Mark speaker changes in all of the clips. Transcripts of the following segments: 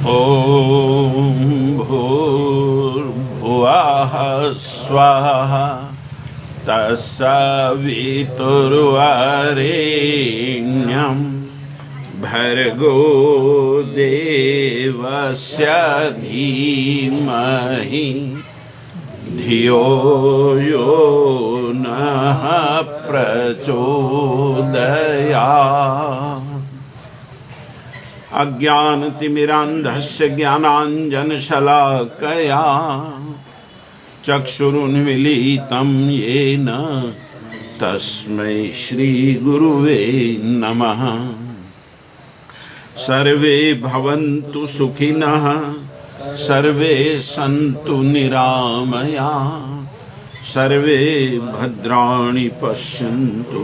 Speaker 1: ॐ भूर्भुवः स्वः तत्सवितुर्वरेण्यं भर्गो देवस्य धीमहि धियो यो नः प्रचोदयात्। अज्ञानतिमिरान्धस्य ज्ञानाञ्जनशलाकया चक्षुरुन्मीलितं येन तस्मै श्रीगुरुवे नमः। सर्वे भवन्तु सुखिनः, सर्वे सन्तु निरामया, सर्वे भद्राणि पश्यन्तु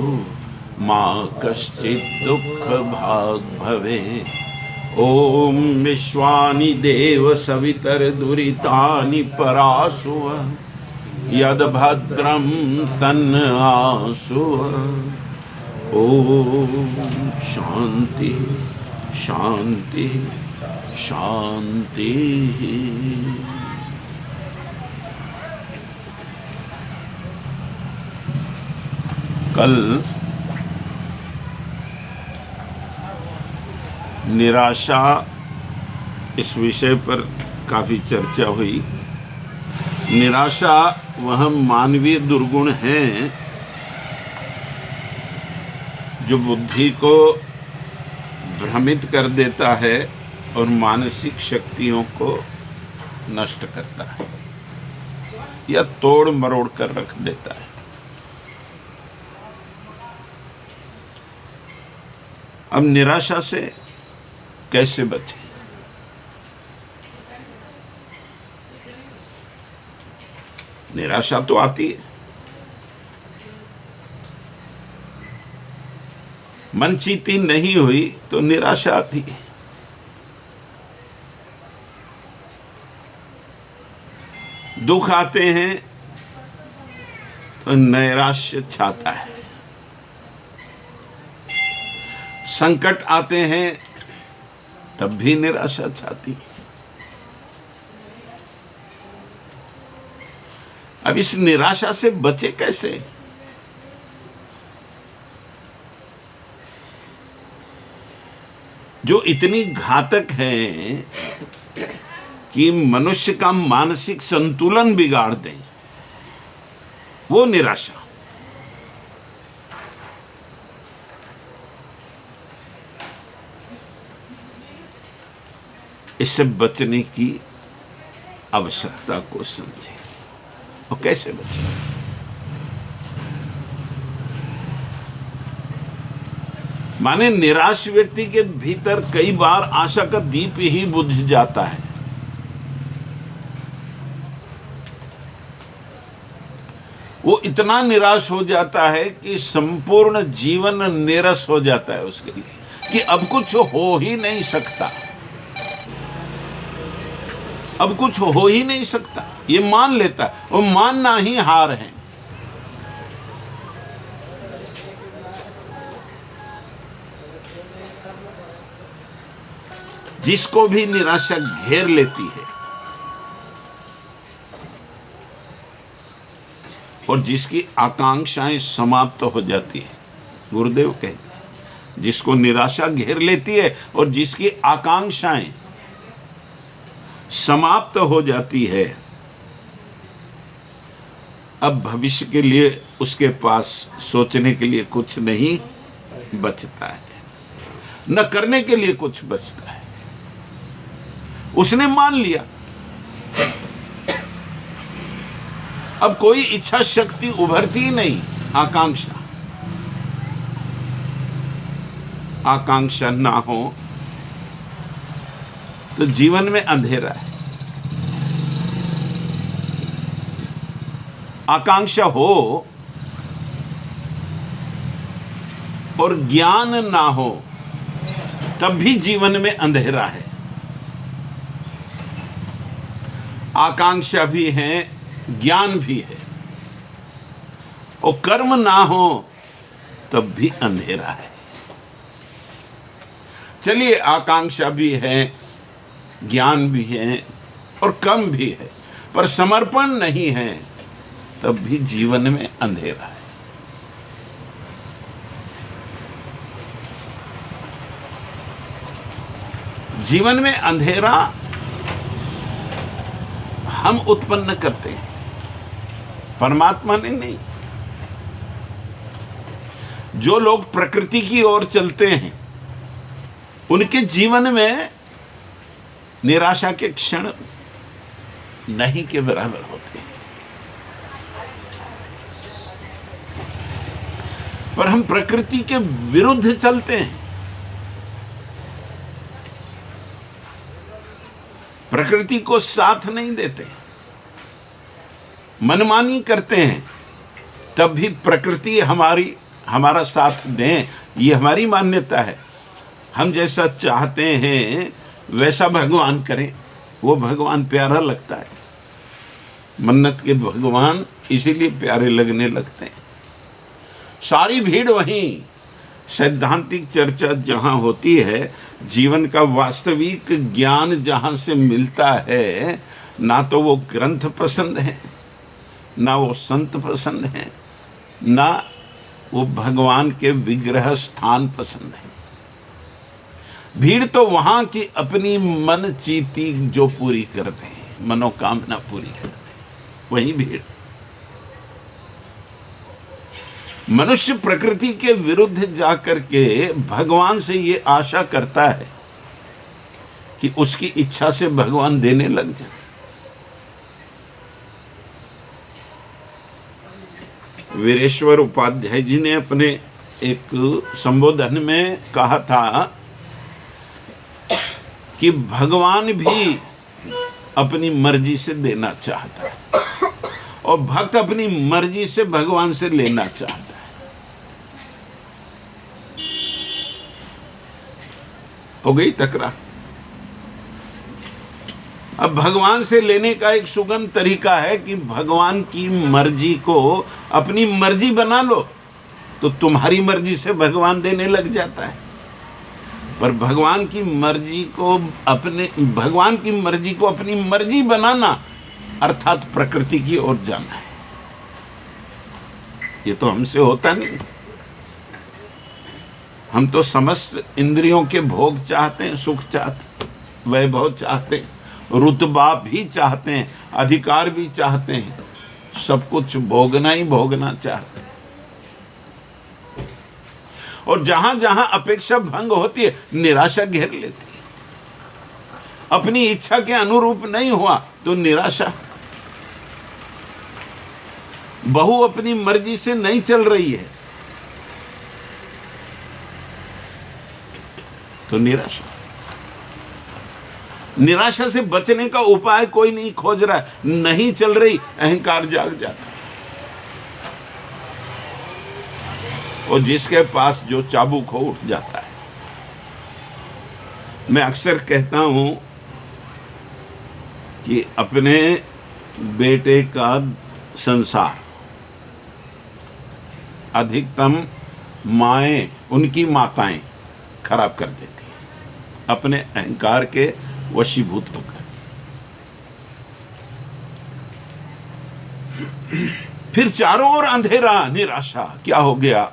Speaker 1: मा कश्चित् दुःखभाग् भवेत्। ॐ विश्वानि देव सवितर्दुरितानि परासुव यद्भद्रं तन्नासुव। ॐ शान्ति शान्ति शान्ति। कल निराशा इस विषय पर काफ़ी चर्चा हुई। निराशा वह मानवीय दुर्गुण है जो बुद्धि को भ्रमित कर देता है और मानसिक शक्तियों को नष्ट करता है या तोड़ मरोड़ कर रख देता है। अब निराशा से कैसे बचें? निराशा तो आती है, मनचीती नहीं हुई तो निराशा आती है। दुख आते हैं तो नैराश्य छाता है, संकट आते हैं तब भी निराशा छाती है। अब इस निराशा से बचे कैसे? जो इतनी घातक है कि मनुष्य का मानसिक संतुलन बिगाड़ दें, वो निराशा। इससे बचने की आवश्यकता को समझें और कैसे बचें। माने निराश व्यक्ति के भीतर कई बार आशा का दीप ही बुझ जाता है। वो इतना निराश हो जाता है कि संपूर्ण जीवन नीरस हो जाता है उसके लिए, कि अब कुछ हो ही नहीं सकता, अब कुछ हो ही नहीं सकता। ये मान लेता है, वो मानना ही हार है। जिसको भी निराशा घेर लेती है और जिसकी आकांक्षाएं समाप्त हो जाती है, गुरुदेव कहते हैं जिसको निराशा घेर लेती है और जिसकी आकांक्षाएं समाप्त हो जाती है, अब भविष्य के लिए उसके पास सोचने के लिए कुछ नहीं बचता है, न करने के लिए कुछ बचता है। उसने मान लिया, अब कोई इच्छा शक्ति उभरती ही नहीं। आकांक्षा ना हो तो जीवन में अंधेरा है। आकांक्षा हो और ज्ञान ना हो तब भी जीवन में अंधेरा है। आकांक्षा भी है, ज्ञान भी है, और कर्म ना हो तब भी अंधेरा है। चलिए, आकांक्षा भी है, ज्ञान भी है और कम भी है, पर समर्पण नहीं है, तब भी जीवन में अंधेरा है। जीवन में अंधेरा हम उत्पन्न करते हैं, परमात्मा ने नहीं। जो लोग प्रकृति की ओर चलते हैं, उनके जीवन में निराशा के क्षण नहीं के बराबर होते हैं। पर हम प्रकृति के विरुद्ध चलते हैं, प्रकृति को साथ नहीं देते, मनमानी करते हैं, तब भी प्रकृति हमारा साथ दें, ये हमारी मान्यता है। हम जैसा चाहते हैं वैसा भगवान करें, वो भगवान प्यारा लगता है। मन्नत के भगवान इसीलिए प्यारे लगने लगते हैं। सारी भीड़ वहीं, सैद्धांतिक चर्चा जहाँ होती है, जीवन का वास्तविक ज्ञान जहाँ से मिलता है, ना तो वो ग्रंथ पसंद है, ना वो संत पसंद है, ना वो भगवान के विग्रह स्थान पसंद है। भीड़ तो वहाँ की अपनी मन चीती जो पूरी करते हैं, मनोकामना पूरी करते हैं, वही भीड़। मनुष्य प्रकृति के विरुद्ध जाकर के भगवान से ये आशा करता है कि उसकी इच्छा से भगवान देने लग जाए। वीरेश्वर उपाध्याय जी ने अपने एक संबोधन में कहा था कि भगवान भी अपनी मर्जी से देना चाहता है और भक्त अपनी मर्जी से भगवान से लेना चाहता है। हो गई टकरार। अब भगवान से लेने का एक सुगम तरीका है कि भगवान की मर्जी को अपनी मर्जी बना लो, तो तुम्हारी मर्जी से भगवान देने लग जाता है। पर भगवान की मर्जी को अपनी मर्जी बनाना अर्थात प्रकृति की ओर जाना है। ये तो हमसे होता नहीं। हम तो समस्त इंद्रियों के भोग चाहते हैं, सुख चाहते हैं, वैभव चाहते हैं, रुतबा भी चाहते हैं, अधिकार भी चाहते हैं, सब कुछ भोगना ही भोगना चाहते हैं। और जहां जहां अपेक्षा भंग होती है, निराशा घेर लेती है। अपनी इच्छा के अनुरूप नहीं हुआ तो निराशा। बहू अपनी मर्जी से नहीं चल रही है तो निराशा। निराशा से बचने का उपाय कोई नहीं खोज रहा है, नहीं चल रही, अहंकार जाग जाता है। और जिसके पास जो चाबुक हो उठ जाता है। मैं अक्सर कहता हूं कि अपने बेटे का संसार अधिकतम माएं, उनकी माताएं खराब कर देती हैं अपने अहंकार के वशीभूत होकर। फिर चारों ओर अंधेरा, निराशा। क्या हो गया?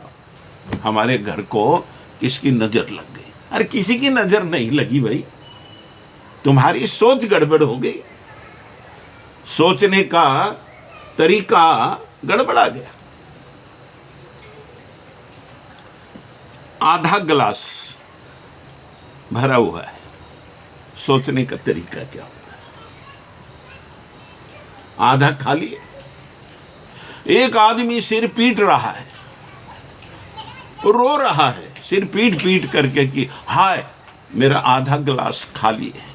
Speaker 1: हमारे घर को किसकी नजर लग गई? अरे किसी की नजर नहीं लगी भाई, तुम्हारी सोच गड़बड़ हो गई, सोचने का तरीका गड़बड़ा गया। आधा गिलास भरा हुआ है, सोचने का तरीका क्या होता है? आधा खाली है। एक आदमी सिर पीट रहा है, रो रहा है, सिर पीट पीट करके कि हाय मेरा आधा गिलास खाली है,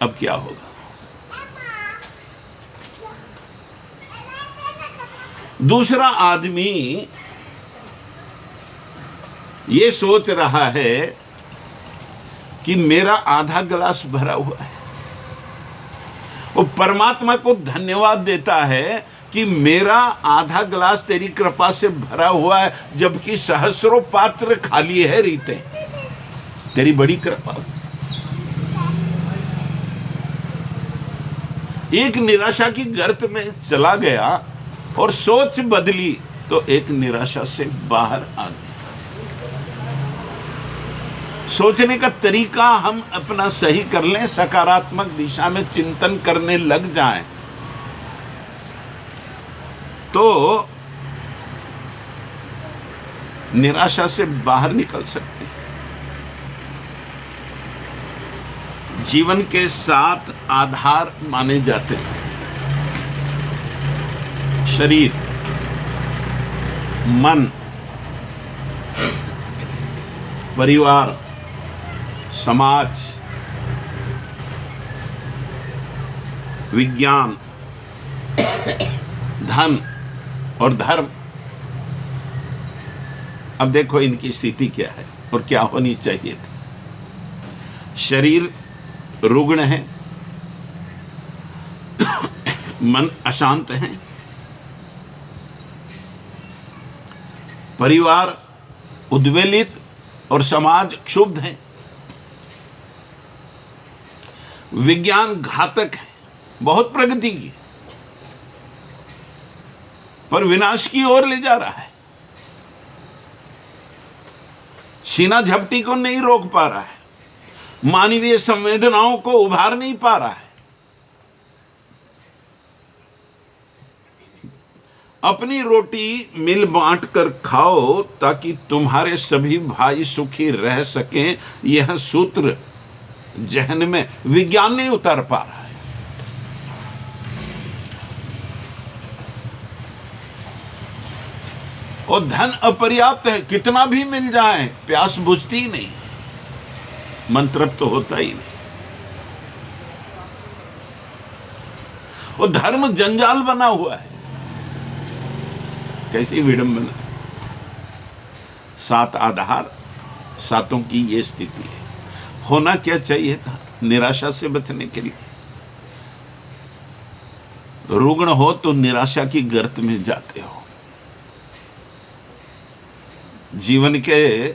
Speaker 1: अब क्या होगा? दूसरा आदमी ये सोच रहा है कि मेरा आधा गिलास भरा हुआ है। वो परमात्मा को धन्यवाद देता है कि मेरा आधा गिलास तेरी कृपा से भरा हुआ है, जबकि सहस्रों पात्र खाली है रीते। तेरी बड़ी कृपा। एक निराशा की गर्त में चला गया और सोच बदली तो एक निराशा से बाहर आ गया। सोचने का तरीका हम अपना सही कर लें, सकारात्मक दिशा में चिंतन करने लग जाएं, तो निराशा से बाहर निकल सकते हैं। जीवन के 7 आधार माने जाते हैं: शरीर, मन, परिवार, समाज, विज्ञान, धन और धर्म। अब देखो इनकी स्थिति क्या है और क्या होनी चाहिए थी। शरीर रुग्ण है, मन अशांत है, परिवार उद्वेलित और समाज क्षुब्ध है, विज्ञान घातक है, बहुत प्रगति की पर विनाश की ओर ले जा रहा है, छीना झपटी को नहीं रोक पा रहा है, मानवीय संवेदनाओं को उभार नहीं पा रहा है, अपनी रोटी मिल बांट कर खाओ ताकि तुम्हारे सभी भाई सुखी रह सकें, यह सूत्र जहन में विज्ञान नहीं उतार पा रहा है। और धन अपर्याप्त है, कितना भी मिल जाए प्यास बुझती ही नहीं, मन तृप्त तो होता ही नहीं। और धर्म जंजाल बना हुआ है, कैसी विडंबना। 7 आधार, 7 की ये स्थिति है। होना क्या चाहिए था निराशा से बचने के लिए? रुग्ण हो तो निराशा की गर्त में जाते हो, जीवन के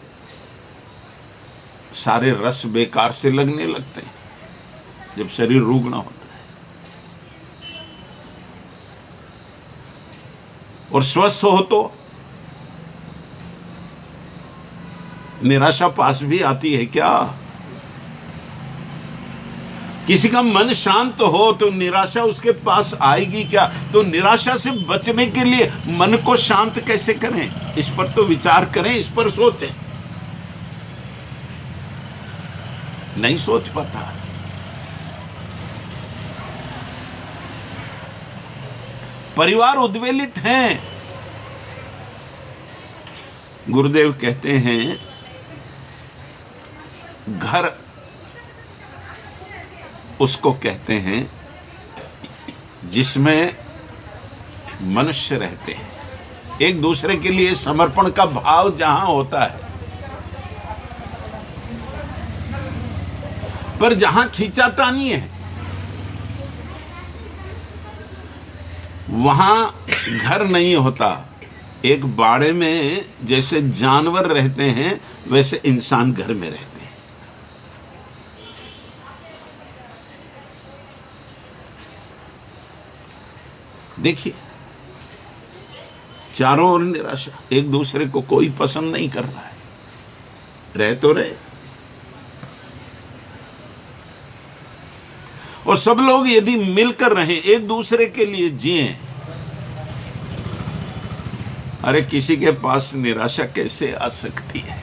Speaker 1: सारे रस बेकार से लगने लगते हैं जब शरीर रुग्ण होता है। और स्वस्थ हो तो निराशा पास भी आती है क्या? किसी का मन शांत हो तो निराशा उसके पास आएगी क्या? तो निराशा से बचने के लिए मन को शांत कैसे करें, इस पर तो विचार करें, इस पर सोचें। नहीं सोच पाता। परिवार उद्वेलित हैं। गुरुदेव कहते हैं घर उसको कहते हैं जिसमें मनुष्य रहते हैं, एक दूसरे के लिए समर्पण का भाव जहां होता है। पर जहां खींचातानी है वहां घर नहीं होता। एक बाड़े में जैसे जानवर रहते हैं वैसे इंसान घर में रहते हैं। देखिए चारों ओर निराशा, एक दूसरे को कोई पसंद नहीं कर रहा है, रह तो रहे। और सब लोग यदि मिलकर रहें, एक दूसरे के लिए जिएं, अरे किसी के पास निराशा कैसे आ सकती है?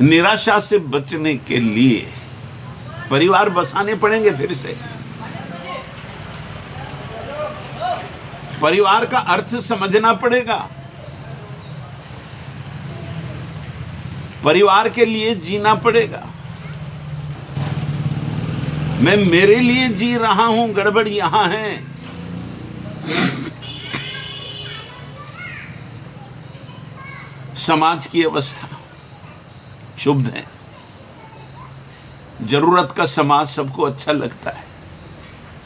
Speaker 1: निराशा से बचने के लिए परिवार बसाने पड़ेंगे फिर से। परिवार का अर्थ समझना पड़ेगा। परिवार के लिए जीना पड़ेगा। मैं मेरे लिए जी रहा हूं, गड़बड़ यहां है। समाज की अवस्था शुभ है। जरूरत का समाज सबको अच्छा लगता है।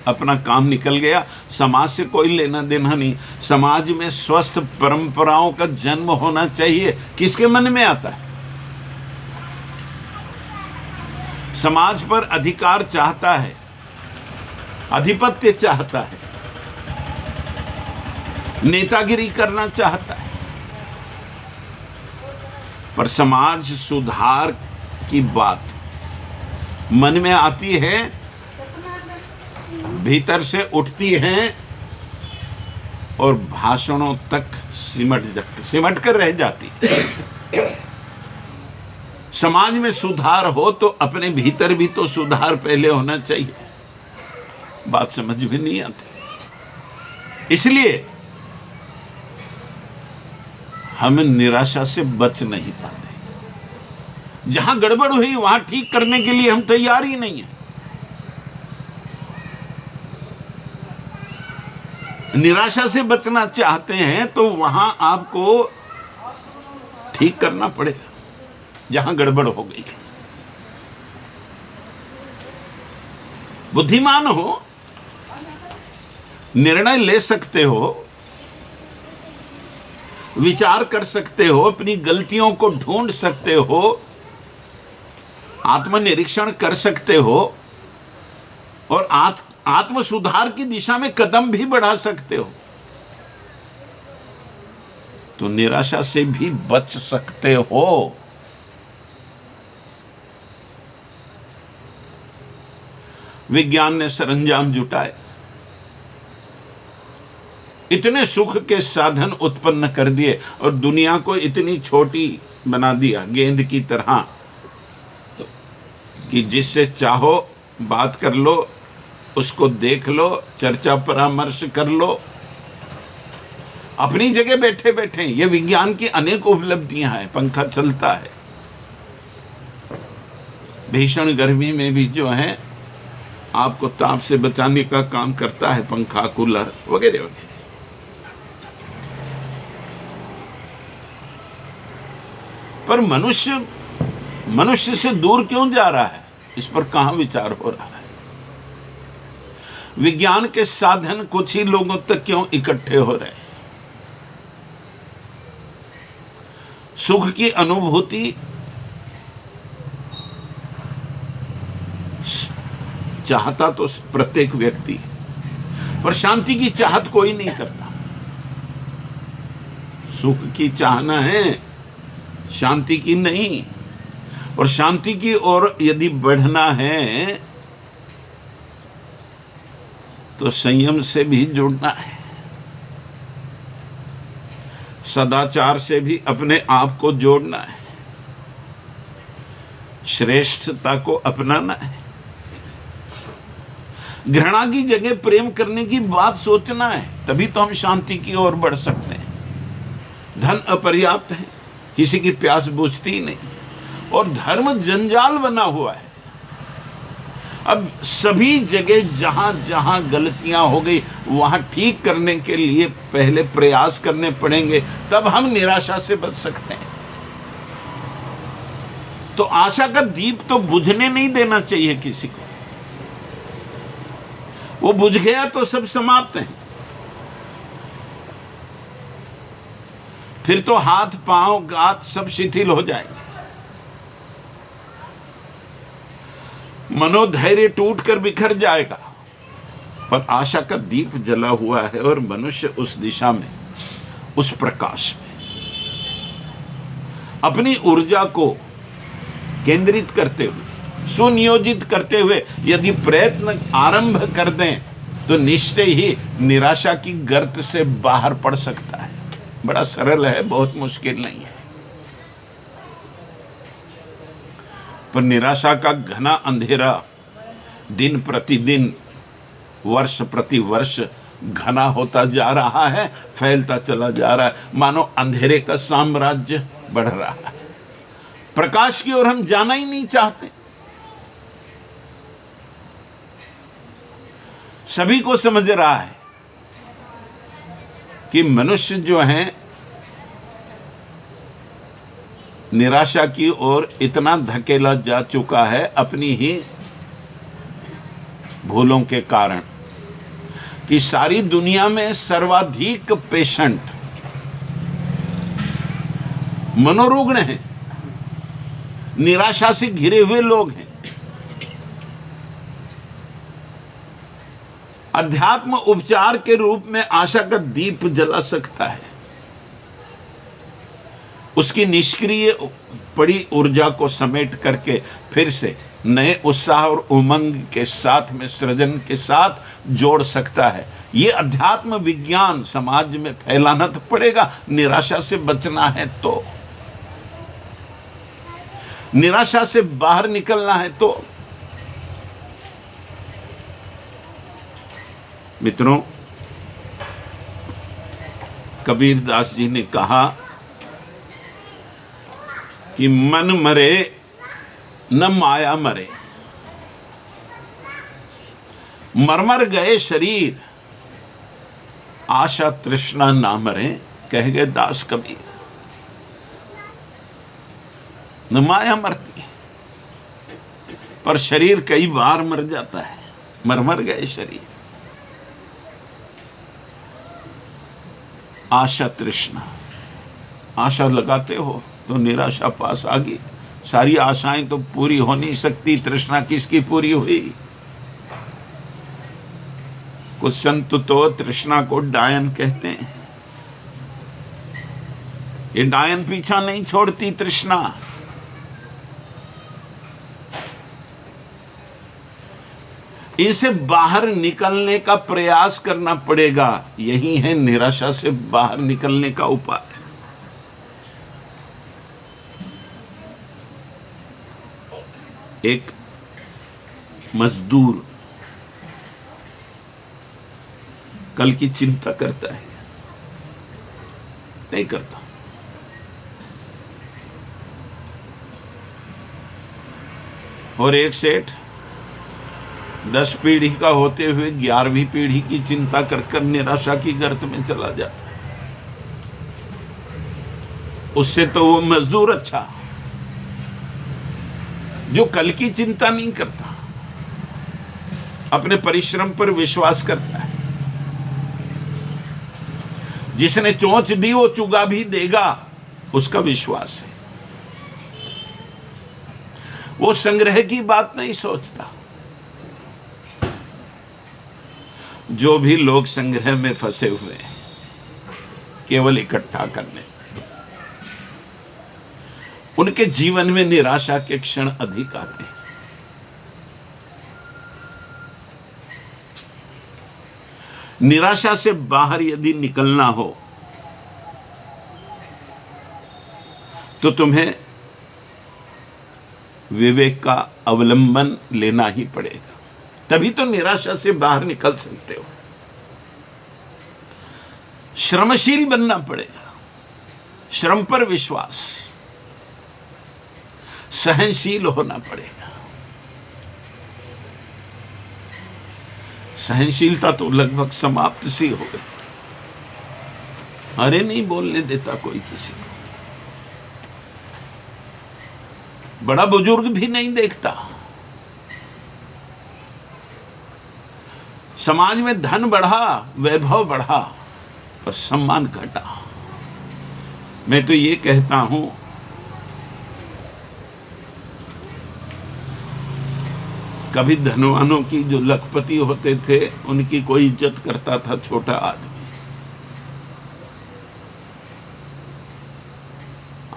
Speaker 1: अपना काम निकल गया, समाज से कोई लेना देना नहीं। समाज में स्वस्थ परंपराओं का जन्म होना चाहिए, किसके मन में आता है? समाज पर अधिकार चाहता है, आधिपत्य चाहता है, नेतागिरी करना चाहता है। पर समाज सुधार की बात मन में आती है, भीतर से उठती है और भाषणों तक सिमट कर रह जाती है। समाज में सुधार हो तो अपने भीतर भी तो सुधार पहले होना चाहिए। बात समझ में नहीं आती। इसलिए हम निराशा से बच नहीं पाते। जहां गड़बड़ हुई वहां ठीक करने के लिए हम तैयार ही नहीं है। निराशा से बचना चाहते हैं तो वहां आपको ठीक करना पड़ेगा जहां गड़बड़ हो गई। बुद्धिमान हो, निर्णय ले सकते हो, विचार कर सकते हो, अपनी गलतियों को ढूंढ सकते हो, आत्मनिरीक्षण कर सकते हो और आत्म सुधार की दिशा में कदम भी बढ़ा सकते हो, तो निराशा से भी बच सकते हो। विज्ञान ने सरंजाम जुटाए, इतने सुख के साधन उत्पन्न कर दिए और दुनिया को इतनी छोटी बना दिया गेंद की तरह कि जिससे चाहो बात कर लो, उसको देख लो, चर्चा परामर्श कर लो, अपनी जगह बैठे बैठे। ये विज्ञान की अनेक उपलब्धियां हैं। पंखा चलता है, भीषण गर्मी में भी जो है आपको ताप से बचाने का काम करता है पंखा, कूलर वगैरह वगैरह। पर मनुष्य से दूर क्यों जा रहा है, इस पर कहां विचार हो रहा है। विज्ञान के साधन कुछ ही लोगों तक क्यों इकट्ठे हो रहे हैं। सुख की अनुभूति चाहता तो प्रत्येक व्यक्ति, पर शांति की चाहत कोई नहीं करता। सुख की चाहना है, शांति की नहीं। और शांति की ओर यदि बढ़ना है तो संयम से भी जुड़ना है, सदाचार से भी अपने आप को जोड़ना है, श्रेष्ठता को अपनाना है, घृणा की जगह प्रेम करने की बात सोचना है, तभी तो हम शांति की ओर बढ़ सकते हैं। धन अपर्याप्त है, किसी की प्यास बुझती ही नहीं, और धर्म जंजाल बना हुआ है। अब सभी जगह जहां जहां गलतियां हो गई वहां ठीक करने के लिए पहले प्रयास करने पड़ेंगे, तब हम निराशा से बच सकते हैं। तो आशा का दीप तो बुझने नहीं देना चाहिए किसी को। वो बुझ गया तो सब समाप्त है। फिर तो हाथ पांव गात सब शिथिल हो जाएंगे, मनोधैर्य टूट कर बिखर जाएगा। पर आशा का दीप जला हुआ है और मनुष्य उस दिशा में, उस प्रकाश में अपनी ऊर्जा को केंद्रित करते हुए, सुनियोजित करते हुए यदि प्रयत्न आरंभ कर दें तो निश्चय ही निराशा की गर्त से बाहर पड़ सकता है। बड़ा सरल है, बहुत मुश्किल नहीं है। पर निराशा का घना अंधेरा दिन प्रतिदिन, वर्ष प्रति वर्ष घना होता जा रहा है, फैलता चला जा रहा है, मानो अंधेरे का साम्राज्य बढ़ रहा है। प्रकाश की ओर हम जाना ही नहीं चाहते। सभी को समझ रहा है कि मनुष्य जो है निराशा की ओर इतना धकेला जा चुका है अपनी ही भूलों के कारण कि सारी दुनिया में सर्वाधिक पेशेंट मनोरुग्ण हैं, निराशा से घिरे हुए लोग हैं। अध्यात्म उपचार के रूप में आशा का दीप जला सकता है। उसकी निष्क्रिय पड़ी ऊर्जा को समेट करके फिर से नए उत्साह और उमंग के साथ में सृजन के साथ जोड़ सकता है। ये अध्यात्म विज्ञान समाज में फैलाना तो पड़ेगा। निराशा से बचना है तो, निराशा से बाहर निकलना है तो। मित्रों, कबीर दास जी ने कहा कि मन मरे न माया मरे, मर गए शरीर आशा तृष्णा ना मरे, कह गए दास कबीर। न माया मरती पर शरीर कई बार मर जाता है, मर गए शरीर। आशा तृष्णा, आशा लगाते हो तो निराशा पास आ गई। सारी आशाएं तो पूरी हो नहीं सकती, तृष्णा किसकी पूरी हुई? कुछ संत तो तृष्णा को डायन कहते हैं। ये डायन पीछा नहीं छोड़ती तृष्णा। इसे बाहर निकलने का प्रयास करना पड़ेगा। यही है निराशा से बाहर निकलने का उपाय। एक मजदूर कल की चिंता करता है, नहीं करता। और एक सेठ 10 पीढ़ी का होते हुए 11वीं पीढ़ी की चिंता कर निराशा की गर्त में चला जाता है। उससे तो वो मजदूर अच्छा जो कल की चिंता नहीं करता, अपने परिश्रम पर विश्वास करता है। जिसने चोंच दी वो चुगा भी देगा, उसका विश्वास है। वो संग्रह की बात नहीं सोचता। जो भी लोग संग्रह में फंसे हुए हैं, केवल इकट्ठा करने, उनके जीवन में निराशा के क्षण अधिक आते हैं। निराशा से बाहर यदि निकलना हो तो तुम्हें विवेक का अवलंबन लेना ही पड़ेगा, तभी तो निराशा से बाहर निकल सकते हो। श्रमशील बनना पड़ेगा, श्रम पर विश्वास, सहनशील होना पड़ेगा। सहनशीलता तो लगभग समाप्त सी हो गई। अरे नहीं बोलने देता कोई किसी को, बड़ा बुजुर्ग भी नहीं देखता। समाज में धन बढ़ा, वैभव बढ़ा, पर सम्मान घटा। मैं तो ये कहता हूं, कभी धनवानों की जो लखपति होते थे उनकी कोई इज्जत करता था छोटा आदमी।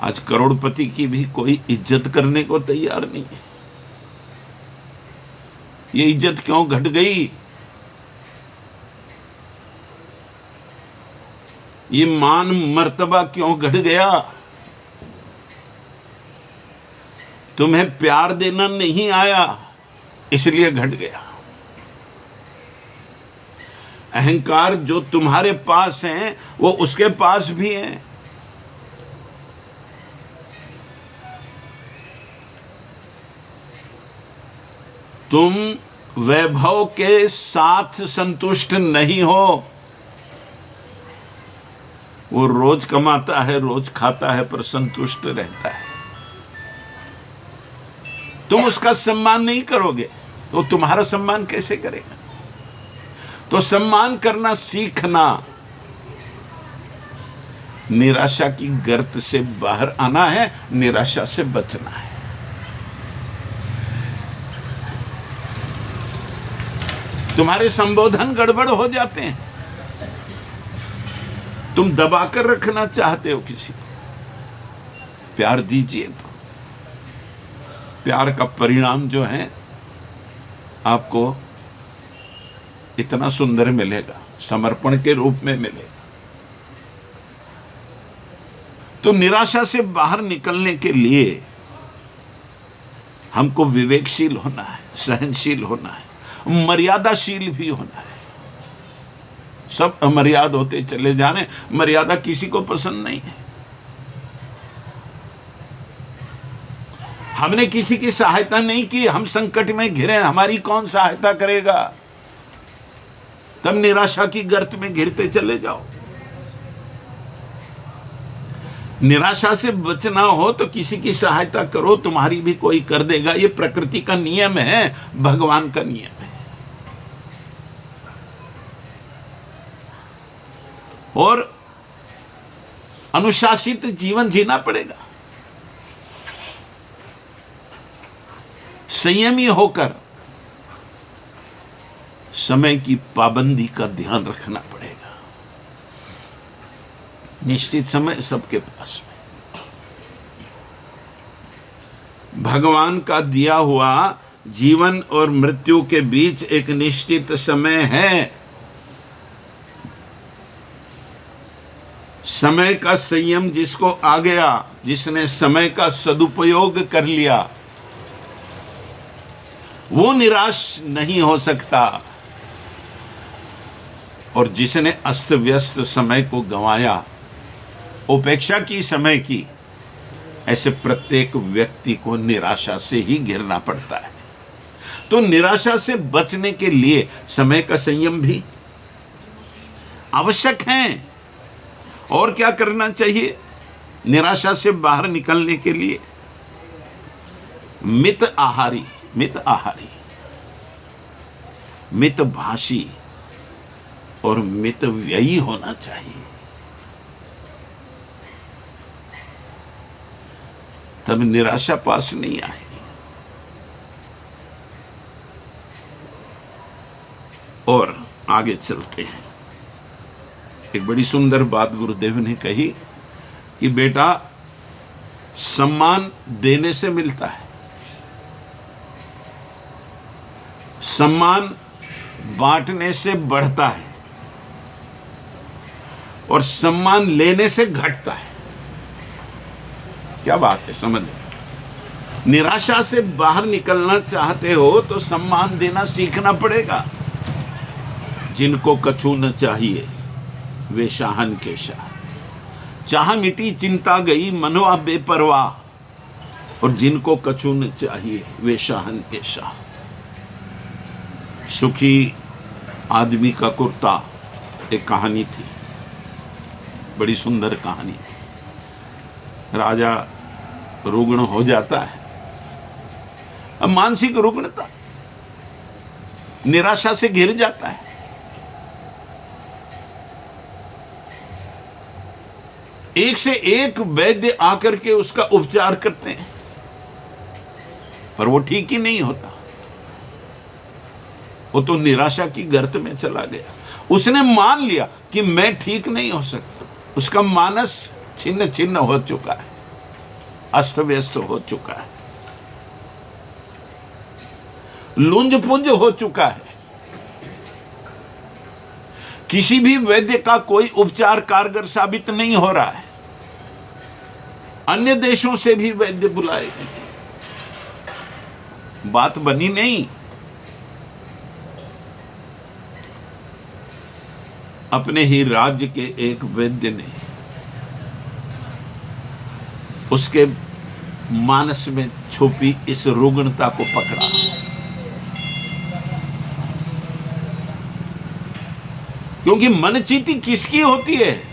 Speaker 1: आज करोड़पति की भी कोई इज्जत करने को तैयार नहीं है। ये इज्जत क्यों घट गई? ये मान मर्तबा क्यों घट गया? तुम्हें प्यार देना नहीं आया, इसलिए घट गया। अहंकार जो तुम्हारे पास है वो उसके पास भी है। तुम वैभव के साथ संतुष्ट नहीं हो। वो रोज कमाता है, रोज खाता है, पर संतुष्ट रहता है। तुम उसका सम्मान नहीं करोगे तो तुम्हारा सम्मान कैसे करेगा? तो सम्मान करना सीखना। निराशा की गर्त से बाहर आना है, निराशा से बचना है। तुम्हारे संबोधन गड़बड़ हो जाते हैं। तुम दबाकर रखना चाहते हो किसी को, प्यार दीजिए तो प्यार का परिणाम जो है आपको इतना सुंदर मिलेगा, समर्पण के रूप में मिलेगा। तो निराशा से बाहर निकलने के लिए हमको विवेकशील होना है, सहनशील होना है, मर्यादाशील भी होना है। सब अमर्याद होते चले जा रहे हैं, मर्यादा किसी को पसंद नहीं है। हमने किसी की सहायता नहीं की, हम संकट में घिरे, हमारी कौन सहायता करेगा? तब निराशा की गर्त में घिरते चले जाओ। निराशा से बचना हो तो किसी की सहायता करो, तुम्हारी भी कोई कर देगा। ये प्रकृति का नियम है, भगवान का नियम है। और अनुशासित जीवन जीना पड़ेगा, संयमी होकर समय की पाबंदी का ध्यान रखना पड़ेगा। निश्चित समय सबके पास में। भगवान का दिया हुआ जीवन और मृत्यु के बीच एक निश्चित समय है। समय का संयम जिसको आ गया, जिसने समय का सदुपयोग कर लिया, वो निराश नहीं हो सकता। और जिसने अस्त व्यस्त समय को गंवाया, उपेक्षा की समय की, ऐसे प्रत्येक व्यक्ति को निराशा से ही घिरना पड़ता है। तो निराशा से बचने के लिए समय का संयम भी आवश्यक है। और क्या करना चाहिए निराशा से बाहर निकलने के लिए? मित आहारी, मितभाषी और मितव्ययी होना चाहिए। तब निराशा पास नहीं आएगी। और आगे चलते हैं। एक बड़ी सुंदर बात गुरुदेव ने कही कि बेटा, सम्मान देने से मिलता है, सम्मान बांटने से बढ़ता है, और सम्मान लेने से घटता है। क्या बात है, समझ। निराशा से बाहर निकलना चाहते हो तो सम्मान देना सीखना पड़ेगा। जिनको कछु न चाहिए वे शाहन के शाह, चाह मिटी चिंता गई मनवा बेपरवाह, और जिनको कछु न चाहिए वे शाहन के शाह। सुखी आदमी का कुर्ता एक कहानी थी, बड़ी सुंदर कहानी थी। राजा रुग्ण हो जाता है। अब मानसिक रुग्णता, निराशा से घिर जाता है। एक से एक वैद्य आकर के उसका उपचार करते हैं, पर वो ठीक ही नहीं होता। वो तो निराशा की गर्त में चला गया। उसने मान लिया कि मैं ठीक नहीं हो सकता। उसका मानस छिन्न छिन्न हो चुका है, अस्त व्यस्त हो चुका है, लुंज पुंज हो चुका है। किसी भी वैद्य का कोई उपचार कारगर साबित नहीं हो रहा है। अन्य देशों से भी वैद्य बुलाए गए, बात बनी नहीं। अपने ही राज्य के एक वैद्य ने उसके मानस में छुपी इस रुग्णता को पकड़ा। क्योंकि मनचिति किसकी होती है?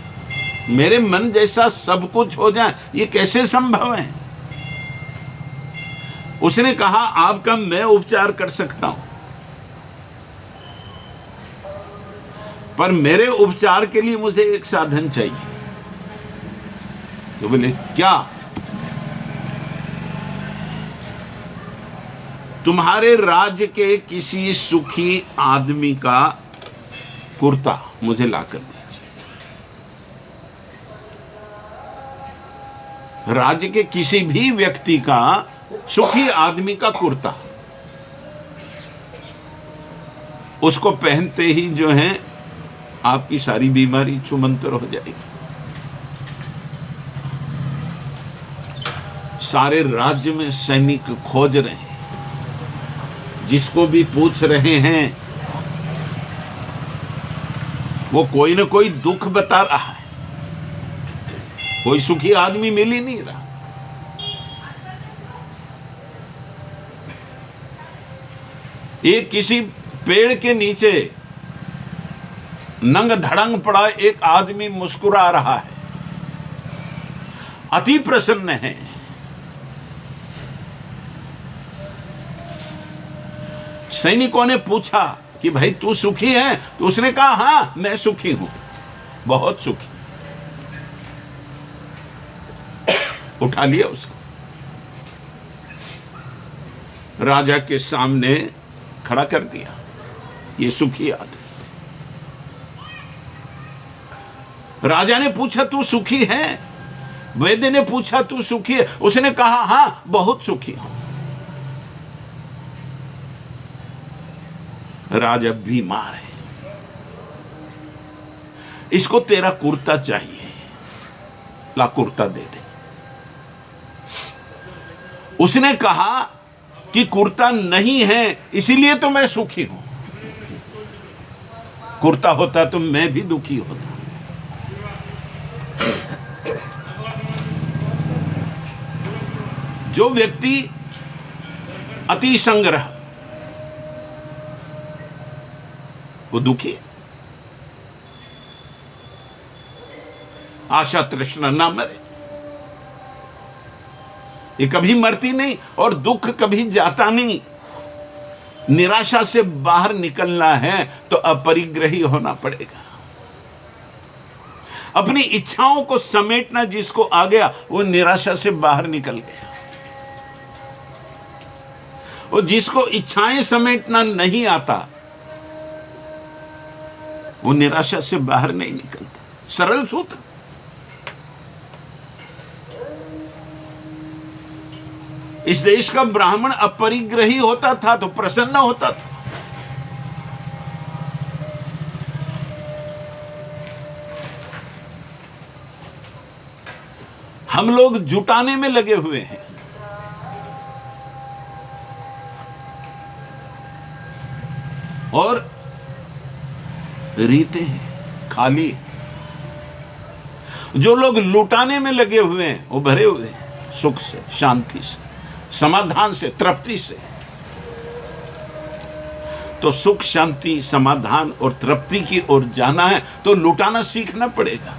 Speaker 1: मेरे मन जैसा सब कुछ हो जाए, ये कैसे संभव है? उसने कहा आपका मैं उपचार कर सकता हूं, पर मेरे उपचार के लिए मुझे एक साधन चाहिए। तो बोले क्या? तुम्हारे राज्य के किसी सुखी आदमी का कुर्ता मुझे लाकर दीजिए। राज्य के किसी भी व्यक्ति का, सुखी आदमी का कुर्ता, उसको पहनते ही जो है आपकी सारी बीमारी छूमंतर हो जाएगी। सारे राज्य में सैनिक खोज रहे हैं, जिसको भी पूछ रहे हैं वो कोई ना कोई दुख बता रहा है, कोई सुखी आदमी मिल ही नहीं रहा। एक किसी पेड़ के नीचे नंग धड़ंग पड़ा एक आदमी मुस्कुरा रहा है, अति प्रसन्न है। सैनिकों ने पूछा कि भाई तू सुखी है? तो उसने कहा हाँ मैं सुखी हूं, बहुत सुखी। उठा लिया उसको, राजा के सामने खड़ा कर दिया, ये सुखी आदमी। राजा ने पूछा तू सुखी है? वैद्य ने पूछा तू सुखी है? उसने कहा हाँ बहुत सुखी हूं। राजा बीमार है, इसको तेरा कुर्ता चाहिए, ला कुर्ता दे दे। उसने कहा कि कुर्ता नहीं है इसीलिए तो मैं सुखी हूं, कुर्ता होता तो मैं भी दुखी होता। जो व्यक्ति अति संग्रह, वो दुखी है। आशा तृष्णा ना मरे, ये कभी मरती नहीं और दुख कभी जाता नहीं। निराशा से बाहर निकलना है तो अपरिग्रही होना पड़ेगा। अपनी इच्छाओं को समेटना जिसको आ गया वो निराशा से बाहर निकल गया, और जिसको इच्छाएं समेटना नहीं आता वो निराशा से बाहर नहीं निकलता। सरल सूत्र। इस देश का ब्राह्मण अपरिग्रही होता था तो प्रसन्न होता था। हम लोग जुटाने में लगे हुए हैं, और रीते हैं खाली। जो लोग लुटाने में लगे हुए हैं वो भरे हुए हैं सुख से, शांति से, समाधान से, तृप्ति से। तो सुख, शांति, समाधान और तृप्ति की ओर जाना है तो लुटाना सीखना पड़ेगा।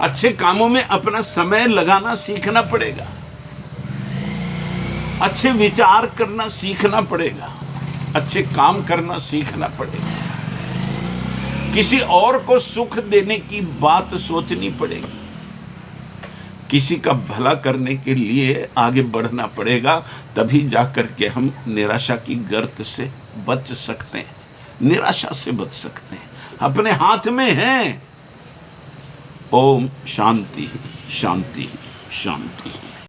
Speaker 1: अच्छे कामों में अपना समय लगाना सीखना पड़ेगा। अच्छे विचार करना सीखना पड़ेगा। अच्छे काम करना सीखना पड़ेगा। किसी और को सुख देने की बात सोचनी पड़ेगी। किसी का भला करने के लिए आगे बढ़ना पड़ेगा, तभी जाकर के हम निराशा की गर्त से बच सकते हैं, निराशा से बच सकते हैं। अपने हाथ में है। ओम शांति शांति शांति।